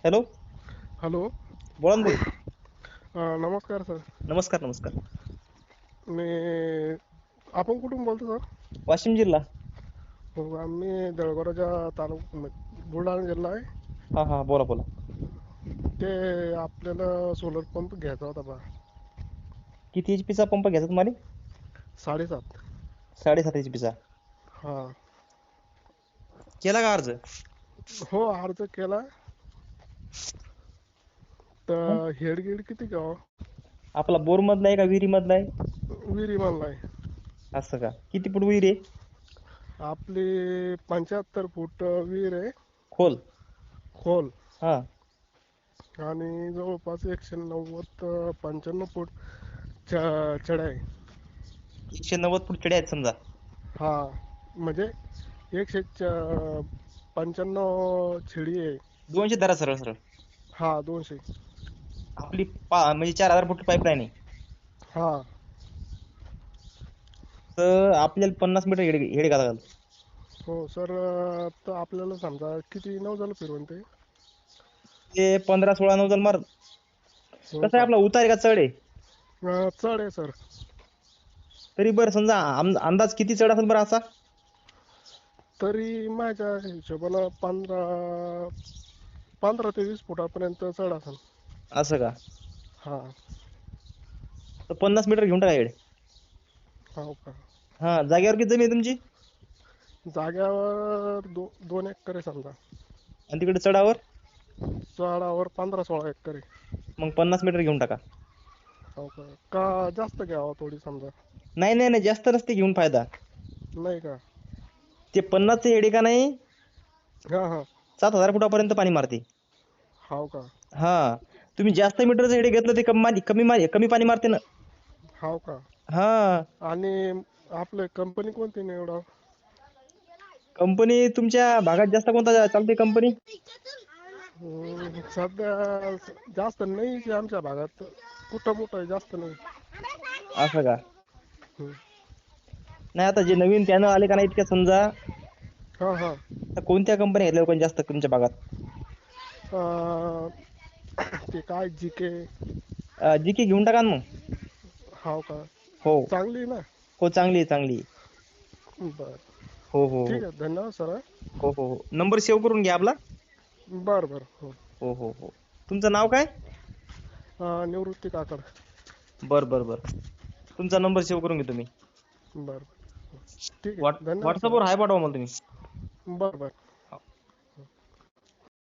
Hello. Hello. बोला ना भाई. नमस्कार सर. नमस्कार नमस्कार. मी आपण कुठून बोलतो सर? वाशिम जिल्हा. हो, आम्ही देऊळगावच्या बुलढाणा जिल्हा आहे. हा हा, बोला बोला. ते आपल्याला सोलर पंप घ्यायचा होता बा. किती HP चा पंप घ्यायचा तुम्हाला? 7.5. 7.5 HP चा. हा. केला का अर्ज? हो, अर्ज केला. हं? तर हेडगीड किती घ्यावं? आपला बोर मधला आहे का विहिरी मधला आहे? विहिरी म्हणला आहे. असं का? किती फूट विहीर आहे? आपली 75 फूट विहीर आहे. खोल. खोल. हा. आणि जवळपास 190-95 फूट चढ आहे. 190 फूट चढी आहेत समजा. हा, म्हणजे 195 शिडी आहे. 200 धरा सरळ सरळ. हा, 200. आपली म्हणजे 4000 फूट पाईपलाईन आहे. हा. तर आपल्याला 50 मीटर हेड घालावं लागेल. हो सर. तर आपल्याला समजा किती नौजल फिरवून ते? ते 15-16 नौजल मार. हो कसं आहे, का? आपला उतार आहे का चढ आहे? चढ आहे सर. तरी बरं समजा अंदाज किती चढ असेल बरं असा? तरी माझ्या हिशोबानं 15 ते 20 फुटापर्यंत चढ असेल. असं का? हा. तर 50 मीटर घेऊन टाका हेड. हो का? हा, जागेवर किती जमीन आहे तुमची? जाग्यावर 2 एकर आहे समजा. आणि तिकडे चढावर? चढावर 15-16 एकर आहे. मग 50 मीटर घेऊन टाका. हो का? का जास्त घ्यावं थोडी समजा? नाही नाही नाही, जास्त नसते घेऊन फायदा. नाही का? ते 50 हेड का नाही, हा हा. 7000 फुटापर्यंत पाणी मारते. हो का? हा. तुम्ही जास्त मीटरचं हेड घेतलं ते कमी पाणी मारते ना. हो का? हा. आणि आपलं कंपनी कोणती निवडावं? कंपनी तुमच्या भागात जास्त कोणता चालते कंपनी? सध्या जास्त नाही आमच्या भागात. कुठं मोठं आहे, जास्त नाही. असं का? हम्म. नाही, आता जे नवीन पॅनल आले का नाही इतक्या समजा, हा हा. तर कोणत्या कंपनी घेतल्या लोकांनी जास्त तुमच्या भागात? ते काय जीके. जीके घेऊन टाका ना मग. हो का? हो चांगली ना? हो, चांगली आहे चांगली आहे. बरं. हो हो हो ठीक आहे, धन्यवाद सर. हो हो हो. नंबर सेव्ह करून घ्या आपला. बरं बरं. हो. हो हो हो. तुमचं नाव काय? निवृत्ती काकड. बर बर बर. तुमचा नंबर सेव्ह करून घेतो मी. बरं बरं. ठीक आहे, धन्यवाद व्हॉट्सअपवर सर. हाय पाठवा मला तुम्ही. बरं बरं.